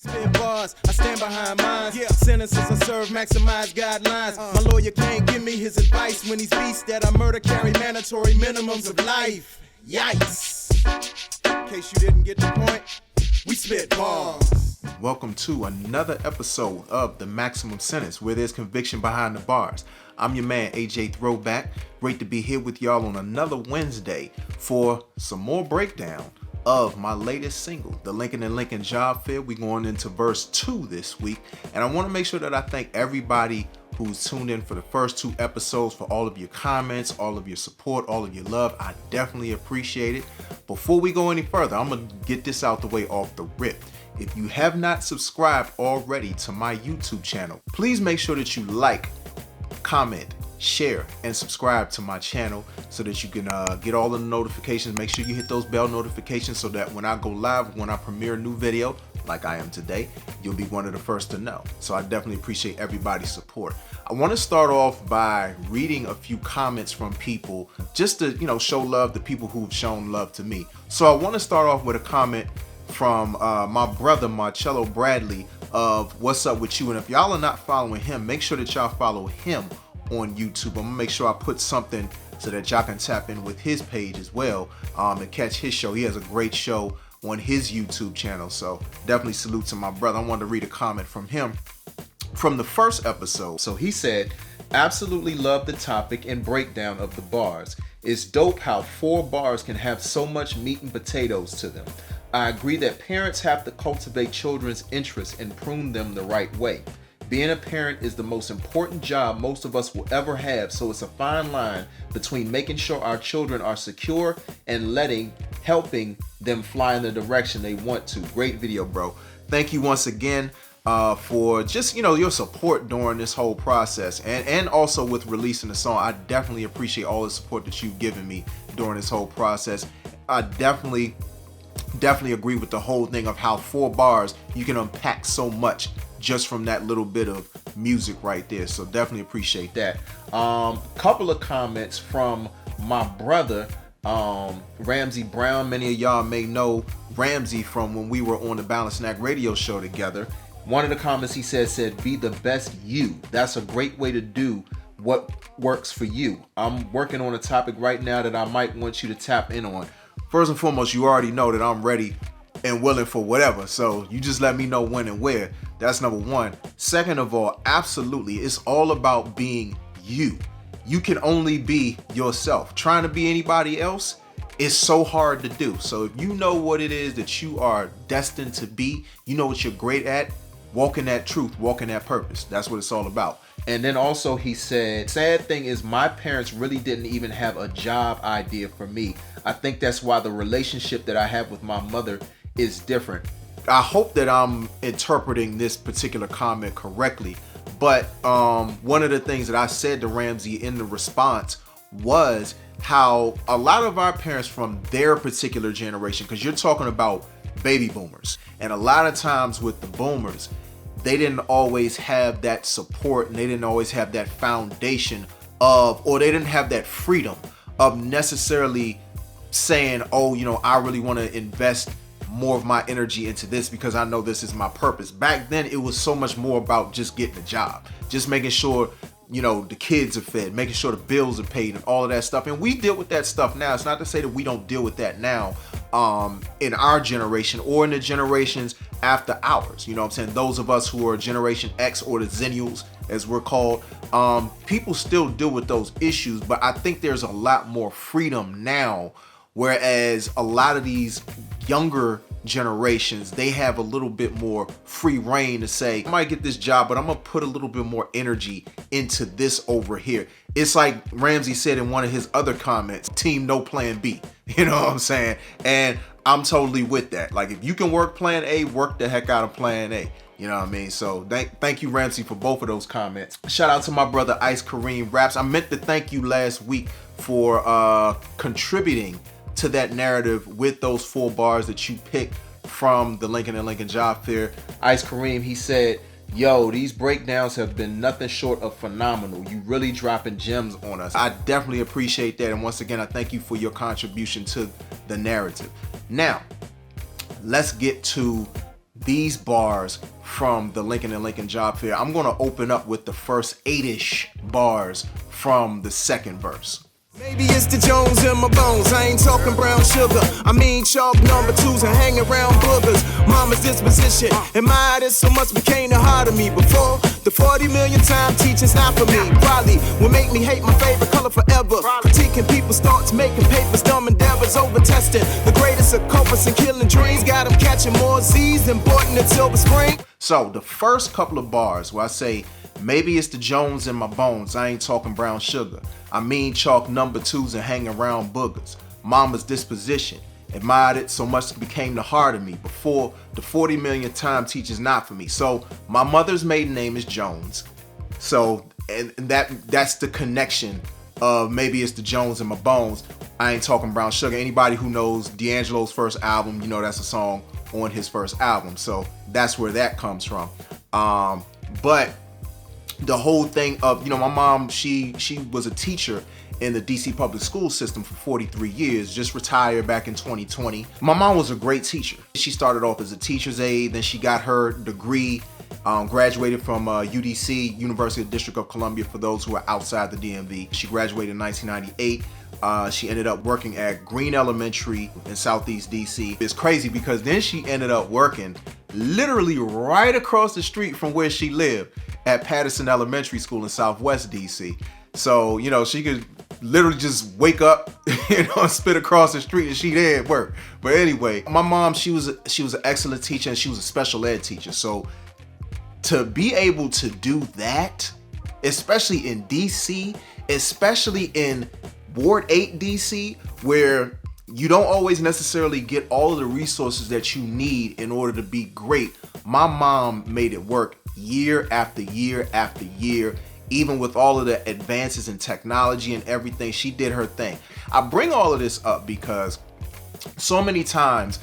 Spit bars, I stand behind mine. Yeah. Sentences I serve, maximize guidelines. My lawyer can't give me his advice when he's beasts that I murder carry mandatory minimums of life. Yikes. In case you didn't get the point, we spit bars. Welcome to another episode of The Maximum Sentence, where there's conviction behind the bars. I'm your man, AJ Throwback. Great to be here with y'all on another Wednesday for some more breakdown of my latest single, The Lincoln & Lincoln Job Fair. We're going into verse 2 this week, and I want to make sure that I thank everybody who's tuned in for the first 2 episodes for all of your comments, all of your support, all of your love. I definitely appreciate it. Before we go any further, I'm going to get this out the way off the rip. If you have not subscribed already to my YouTube channel, please make sure that you like, comment, share, and subscribe to my channel so that you can get all the notifications. Make sure you hit those bell notifications so that when I go live, when I premiere a new video, like I am today, you'll be one of the first to know. So I definitely appreciate everybody's support. I want to start off by reading a few comments from people just to, show love to people who've shown love to me. So I want to start off with a comment from my brother Marchello Bradley of What's Up With You. And if y'all are not following him, make sure that y'all follow him on YouTube. I'm gonna make sure I put something so that y'all can tap in with his page as well and catch his show. He has a great show on his YouTube channel, so definitely salute to my brother. I wanted to read a comment from him from the first episode. So he said, absolutely love the topic and breakdown of the bars. It's dope how 4 bars can have so much meat and potatoes to them. I agree that parents have to cultivate children's interests and prune them the right way. Being a parent is the most important job most of us will ever have, so it's a fine line between making sure our children are secure and helping them fly in the direction they want to. Great video, bro. Thank you once again for just, your support during this whole process and also with releasing the song. I definitely appreciate all the support that you've given me during this whole process. I definitely agree with the whole thing of how 4 bars, you can unpack so much just from that little bit of music right there. So definitely appreciate that. Couple of comments from my brother, Ramsey Brown. Many of y'all may know Ramsey from when we were on the Balance Snack radio show together. One of the comments he said, be the best you. That's a great way to do what works for you. I'm working on a topic right now that I might want you to tap in on. First and foremost, you already know that I'm ready and willing for whatever. So you just let me know when and where. That's number 1. Second of all, absolutely, it's all about being you. You can only be yourself. Trying to be anybody else is so hard to do. So if you know what it is that you are destined to be, you know what you're great at, walk in that truth, walk in that purpose. That's what it's all about. And then also he said, sad thing is my parents really didn't even have a job idea for me. I think that's why the relationship that I have with my mother is different. I hope that I'm interpreting this particular comment correctly, but one of the things that I said to Ramsey in the response was how a lot of our parents from their particular generation, because you're talking about baby boomers, and a lot of times with the boomers, they didn't always have that support and they didn't always have that foundation or they didn't have that freedom of necessarily saying, I really want to invest more of my energy into this because I know this is my purpose. Back then, it was so much more about just getting a job, just making sure, the kids are fed, making sure the bills are paid and all of that stuff. And we deal with that stuff now. It's not to say that we don't deal with that now in our generation or in the generations after ours. You know what I'm saying? Those of us who are Generation X or the Zennials, as we're called, people still deal with those issues, but I think there's a lot more freedom now. Whereas a lot of these younger generations, they have a little bit more free reign to say, I might get this job, but I'm going to put a little bit more energy into this over here. It's like Ramsey said in one of his other comments, team no plan B. You know what I'm saying? And I'm totally with that. Like, if you can work plan A, work the heck out of plan A. You know what I mean? So thank you, Ramsey, for both of those comments. Shout out to my brother, Ice Karim Raps. I meant to thank you last week for contributing to that narrative with those 4 bars that you picked from the Lincoln & Lincoln Job Fair. Ice Karim, he said, yo, these breakdowns have been nothing short of phenomenal. You really dropping gems on us. I definitely appreciate that. And once again, I thank you for your contribution to the narrative. Now, let's get to these bars from the Lincoln and Lincoln Job Fair. I'm gonna open up with the first 8-ish bars from the second verse. Maybe it's the Jones in my bones. I ain't talking brown sugar. I mean chalk number twos and hang around boogers. Mama's disposition, admired it so much became the heart of me. Before the 40 million time teaching's not for me. Probably will make me hate my favorite color forever. Critiquing people's thoughts, making papers, dumb endeavors, over testing. The greatest of culprits and killing dreams. Got them catching more Z's than Borton in Silver Spring. So the first couple of bars where I say, maybe it's the Jones in my bones, I ain't talking brown sugar. I mean chalk number twos and hang around boogers. Mama's disposition, admired it so much it became the heart of me. Before the 40 million time teacher's not for me. So my mother's maiden name is Jones. So and that's the connection of maybe it's the Jones in my bones, I ain't talking brown sugar. Anybody who knows D'Angelo's first album, you know that's a song on his first album. So that's where that comes from. But the whole thing of, my mom, she was a teacher in the DC public school system for 43 years, just retired back in 2020. My mom was a great teacher. She started off as a teacher's aide, then she got her degree, graduated from UDC, University of District of Columbia, for those who are outside the DMV. She graduated in 1998. She ended up working at Green Elementary in Southeast DC. It's crazy because then she ended up working literally right across the street from where she lived at Patterson Elementary School in Southwest DC. So, she could literally just wake up, and spit across the street and she there at work. But anyway, my mom, she was an excellent teacher, and she was a special ed teacher. So to be able to do that, especially in DC, especially in Ward 8 DC, where you don't always necessarily get all of the resources that you need in order to be great, my mom made it work year after year after year. Even with all of the advances in technology and everything, she did her thing. I bring all of this up because so many times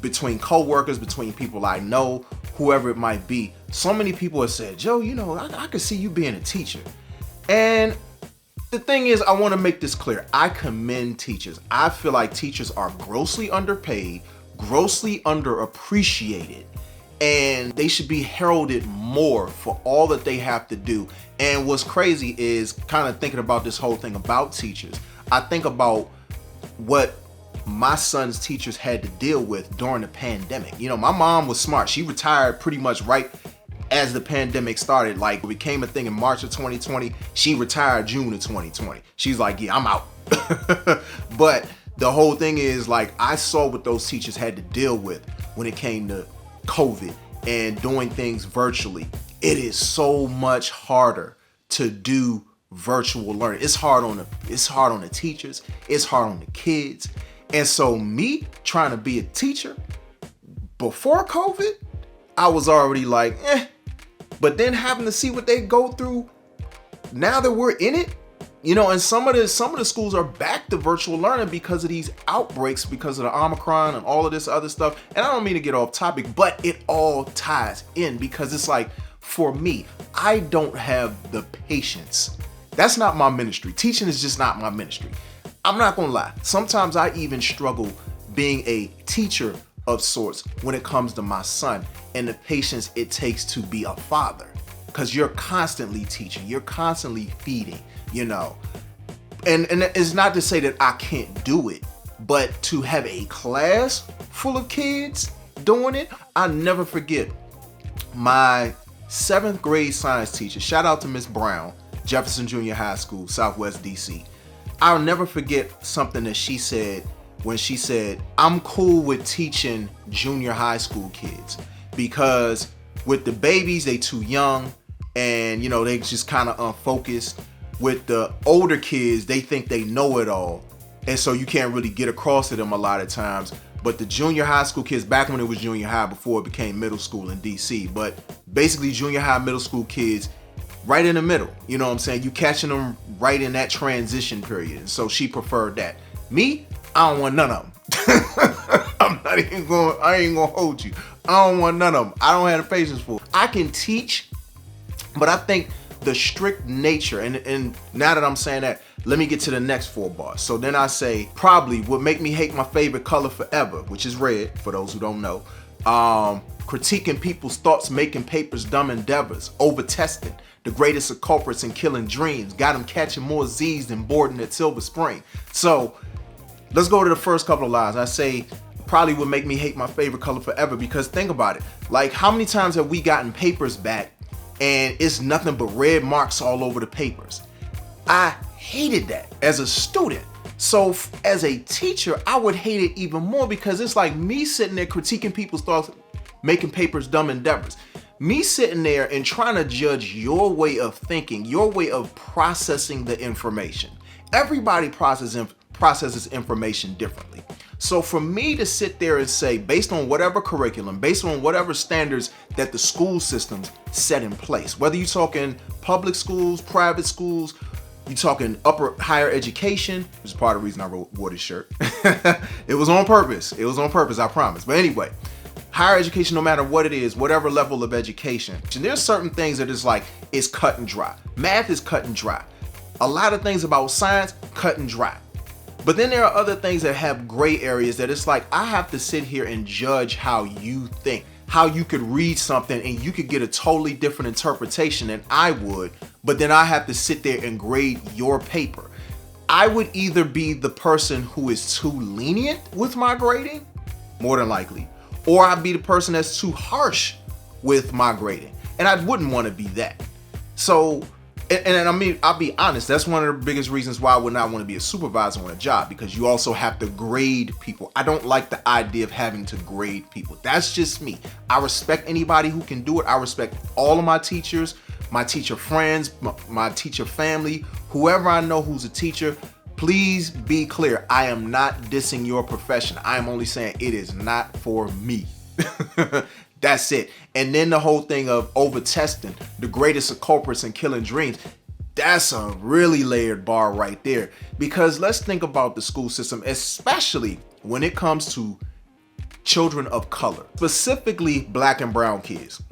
between co-workers, between people I know, whoever it might be, so many people have said, Joe, I could see you being a teacher. And the thing is, I want to make this clear. I commend teachers. I feel like teachers are grossly underpaid, grossly underappreciated, and they should be heralded more for all that they have to do. And what's crazy is kind of thinking about this whole thing about teachers. I think about what my son's teachers had to deal with during the pandemic. My mom was smart. She retired pretty much right as the pandemic started. Like, it became a thing in March of 2020. She retired June of 2020. She's like, yeah, I'm out. But the whole thing is, like, I saw what those teachers had to deal with when it came to COVID and doing things virtually. It is so much harder to do virtual learning. It's hard on the teachers. It's hard on the kids. And so me trying to be a teacher before COVID, I was already like, But then having to see what they go through now that we're in it, and some of the schools are back to virtual learning because of these outbreaks, because of the Omicron and all of this other stuff. And I don't mean to get off topic, but it all ties in, because it's like, for me, I don't have the patience. That's not my ministry. Teaching is just not my ministry. I'm not gonna lie. Sometimes I even struggle being a teacher of sorts when it comes to my son and the patience it takes to be a father, because you're constantly teaching, you're constantly feeding, and it's not to say that I can't do it, but to have a class full of kids doing it. I never forget my 7th grade science teacher. Shout out to Miss Brown, Jefferson Junior High School, Southwest DC. I'll never forget something that she said when she said, I'm cool with teaching junior high school kids because with the babies, they too young and, they just kind of unfocused. With the older kids, they think they know it all. And so you can't really get across to them a lot of times. But the junior high school kids, back when it was junior high before it became middle school in DC, but basically junior high, middle school kids, right in the middle, you know what I'm saying? You catching them right in that transition period. And so she preferred that. Me, I don't want none of them. I ain't gonna hold you. I don't want none of them. I don't have the patience for it. I can teach, but I think the strict nature, and now that I'm saying that, let me get to the next 4 bars. So then I say, probably would make me hate my favorite color forever, which is red, for those who don't know. critiquing people's thoughts, making papers dumb endeavors, over-testing, the greatest of culprits and killing dreams, got them catching more Z's than boarding at Silver Spring. So let's go to the first couple of lines. I say probably would make me hate my favorite color forever, because think about it. Like, how many times have we gotten papers back and it's nothing but red marks all over the papers? I hated that as a student. So as a teacher, I would hate it even more, because it's like me sitting there critiquing people's thoughts, making papers dumb endeavors. Me sitting there and trying to judge your way of thinking, your way of processing the information. Everybody processes information differently. So for me to sit there and say, based on whatever curriculum, based on whatever standards that the school systems set in place, whether you're talking public schools, private schools, you're talking higher education, which is part of the reason I wore this shirt. It was on purpose. It was on purpose, I promise. But anyway, higher education, no matter what it is, whatever level of education, and there's certain things that is like, it's cut and dry. Math is cut and dry. A lot of things about science, cut and dry. But then there are other things that have gray areas that it's like, I have to sit here and judge how you think, how you could read something and you could get a totally different interpretation than I would, but then I have to sit there and grade your paper. I would either be the person who is too lenient with my grading, more than likely, or I'd be the person that's too harsh with my grading. And I wouldn't want to be that. So, and I mean, I'll be honest, that's one of the biggest reasons why I would not want to be a supervisor on a job, because you also have to grade people. I don't like the idea of having to grade people. That's just me. I respect anybody who can do it. I respect all of my teachers, my teacher friends, my teacher family, whoever I know who's a teacher. Please be clear. I am not dissing your profession. I am only saying it is not for me. That's it. And then the whole thing of over-testing, the greatest of culprits and killing dreams. That's a really layered bar right there. Because let's think about the school system, especially when it comes to children of color, specifically black and brown kids.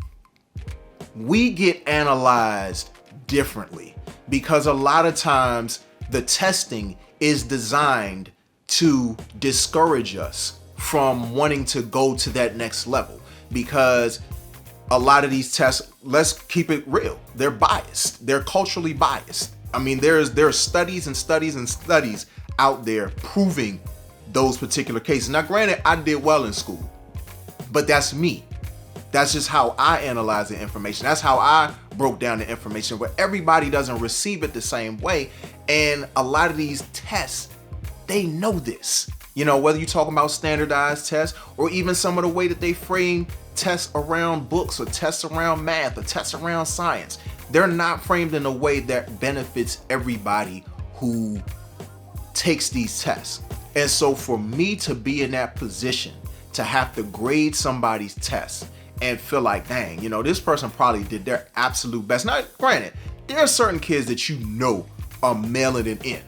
We get analyzed differently because a lot of times the testing is designed to discourage us from wanting to go to that next level, because a lot of these tests, let's keep it real, they're biased. They're culturally biased. I mean, there are studies and studies and studies out there proving those particular cases. Now, granted, I did well in school, but that's me. That's just how I analyze the information. That's how I broke down the information, where everybody doesn't receive it the same way. And a lot of these tests, they know this. You know, whether you're talking about standardized tests or even some of the way that they frame tests around books or tests around math or tests around science, they're not framed in a way that benefits everybody who takes these tests. And so for me to be in that position, to have to grade somebody's test and feel like, dang, you know, this person probably did their absolute best. Now, granted, there are certain kids that you know are mailing it in.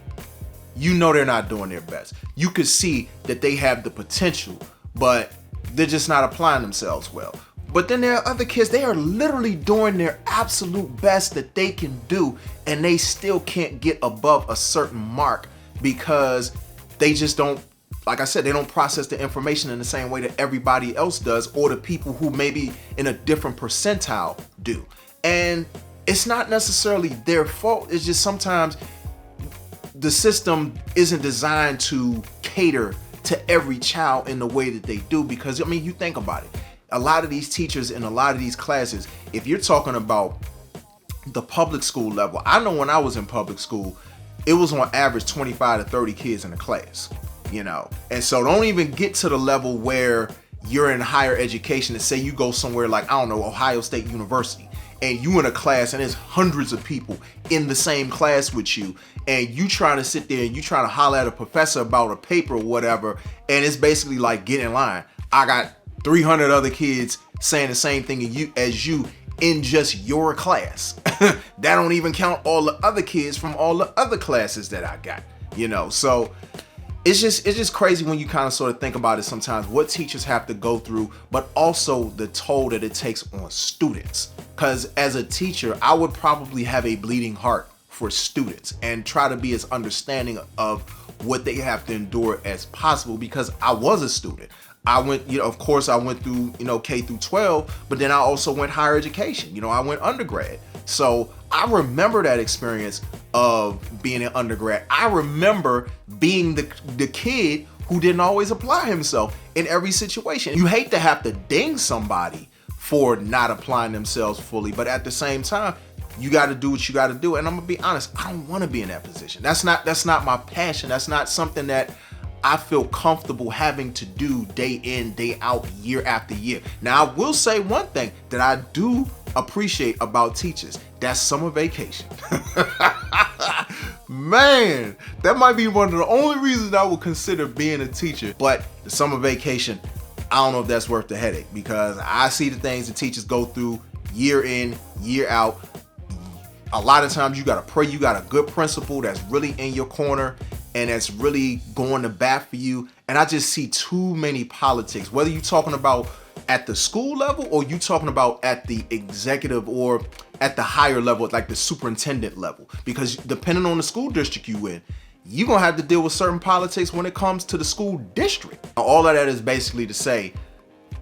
You know they're not doing their best. You could see that they have the potential, but they're just not applying themselves well. But then there are other kids, they are literally doing their absolute best that they can do, and they still can't get above a certain mark because they just don't, like I said, they don't process the information in the same way that everybody else does, or the people who maybe in a different percentile do. And it's not necessarily their fault. It's just sometimes the system isn't designed to cater to every child in the way that they do. Because, I mean, you think about it. A lot of these teachers in a lot of these classes, if you're talking about the public school level, I know when I was in public school, it was on average 25 to 30 kids in a class, you know. And so don't even get to the level where you're in higher education and say you go somewhere like, I don't know, Ohio State University, and you in a class and there's hundreds of people in the same class with you, and you trying to sit there and you trying to holler at a professor about a paper or whatever, and it's basically like, get in line. I got 300 other kids saying the same thing as you in just your class. That don't even count all the other kids from all the other classes that I got, you know. So it's just crazy when you kind of sort of think about it sometimes, what teachers have to go through, but also the toll that it takes on students. Because as a teacher, I would probably have a bleeding heart for students and try to be as understanding of what they have to endure as possible, because I was a student. I went, of course I went through, K through 12, but then I also went higher education. I went undergrad. So I remember that experience of being an undergrad. I remember being the kid who didn't always apply himself in every situation. You hate to have to ding somebody for not applying themselves fully, but at the same time, you got to do what you got to do. And I'm gonna be honest, I don't want to be in that position. That's not my passion. That's not something that I feel comfortable having to do day in, day out, year after year. Now, I will say one thing that I do appreciate about teachers. That's summer vacation. Man, that might be one of the only reasons I would consider being a teacher. But the summer vacation, I don't know if that's worth the headache, because I see the things that teachers go through year in, year out. A lot of times you got to pray you got a good principal that's really in your corner and that's really going to bat for you. And I just see too many politics, whether you're talking about at the school level or you talking about at the executive or at the higher level, like the superintendent level, because depending on the school district you in, you're going to have to deal with certain politics when it comes to the school district. All of that is basically to say,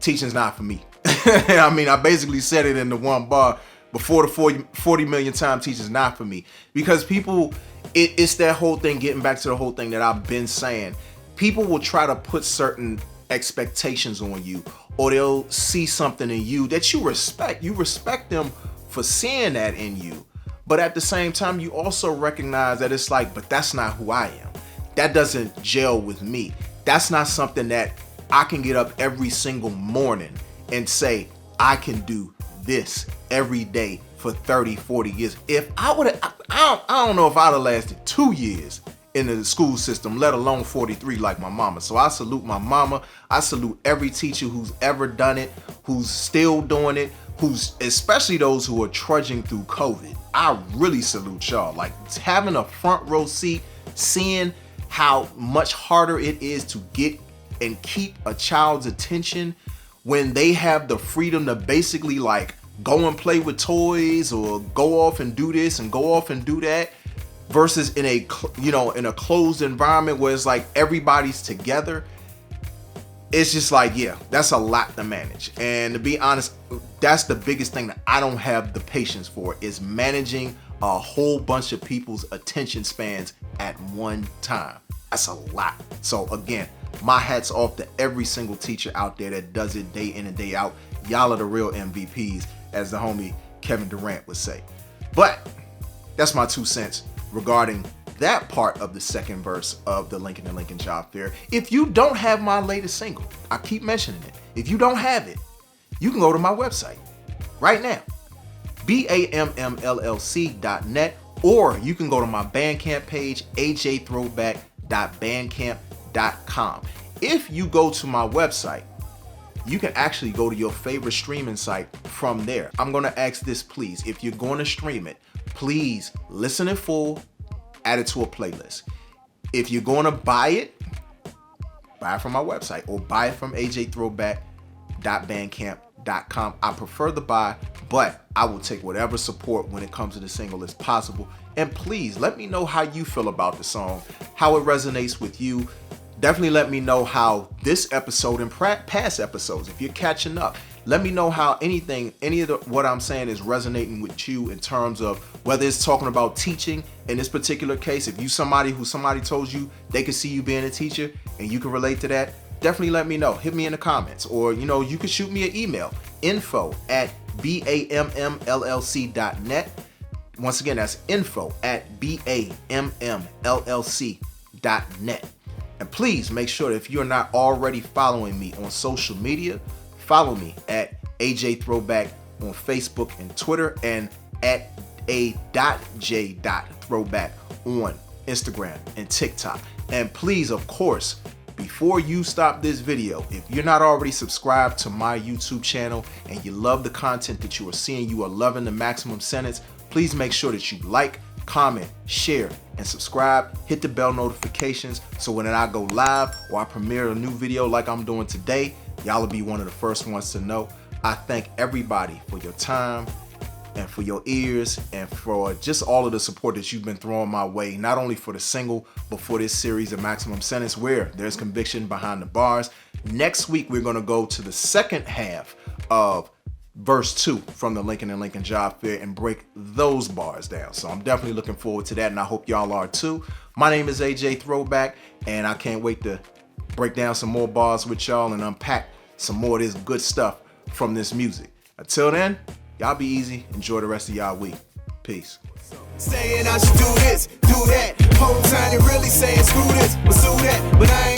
teaching's not for me. I mean, I basically said it in the one bar before the 40 million time, teaching's not for me. Because people, it's that whole thing, getting back to the whole thing that I've been saying. People will try to put certain expectations on you, or they'll see something in you that you respect. You respect them for seeing that in you. But at the same time, you also recognize that it's like, but that's not who I am. That doesn't gel with me. That's not something that I can get up every single morning and say, I can do this every day for 30, 40 years. If I would have, I don't know if I'd have lasted 2 years in the school system, let alone 43 like my mama. So I salute my mama. I salute every teacher who's ever done it, who's still doing it, who's, especially those who are trudging through COVID. I really salute y'all. Like, having a front row seat, seeing how much harder it is to get and keep a child's attention when they have the freedom to basically like go and play with toys or go off and do this and go off and do that, versus in a closed environment where it's like everybody's together. It's just like, yeah, that's a lot to manage. And to be honest, that's the biggest thing that I don't have the patience for, is managing a whole bunch of people's attention spans at one time. That's a lot. So again, my hat's off to every single teacher out there that does it day in and day out. Y'all are the real MVPs, as the homie Kevin Durant would say. But that's my 2 cents regarding that part of the second verse of the Lincoln and Lincoln Job Fair. If you don't have my latest single, I keep mentioning it. If you don't have it, you can go to my website right now, BAMMLLC.net, or you can go to my Bandcamp page, ajthrowback.bandcamp.com. If you go to my website, you can actually go to your favorite streaming site from there. I'm going to ask this, please. If you're going to stream it, please listen in full, add it to a playlist. If you're going to buy it from my website or buy it from ajthrowback.bandcamp.com. I prefer the buy, but I will take whatever support when it comes to the single as possible. And please let me know how you feel about the song, how it resonates with you. Definitely let me know how this episode and past episodes, if you're catching up, let me know how any of what I'm saying is resonating with you in terms of whether it's talking about teaching in this particular case. If you somebody told you they could see you being a teacher and you can relate to that, definitely let me know. Hit me in the comments, or you can shoot me an email, info@BAMMLLC.net. Once again, that's info@BAMMLLC.net. And please make sure that if you're not already following me on social media, follow me at AJ Throwback on Facebook and Twitter, and at a.j.throwback on Instagram and TikTok. And please, of course, before you stop this video, if you're not already subscribed to my YouTube channel and you love the content that you are seeing, you are loving the Maximum Sentence, please make sure that you like, comment, share, and subscribe. Hit the bell notifications so when I go live or I premiere a new video like I'm doing today, y'all will be one of the first ones to know. I thank everybody for your time and for your ears and for just all of the support that you've been throwing my way, not only for the single, but for this series of Maximum Sentence, where there's conviction behind the bars. Next week, we're going to go to the second half of verse 2 from the Lincoln and Lincoln Job Fair and break those bars down. So I'm definitely looking forward to that, and I hope y'all are too. My name is AJ Throwback, and I can't wait to break down some more bars with y'all and unpack some more of this good stuff from this music. Until then, y'all be easy. Enjoy the rest of y'all week. Peace. Saying I should do this, do that. Whole time they really saying screw this, pursue that. But I ain't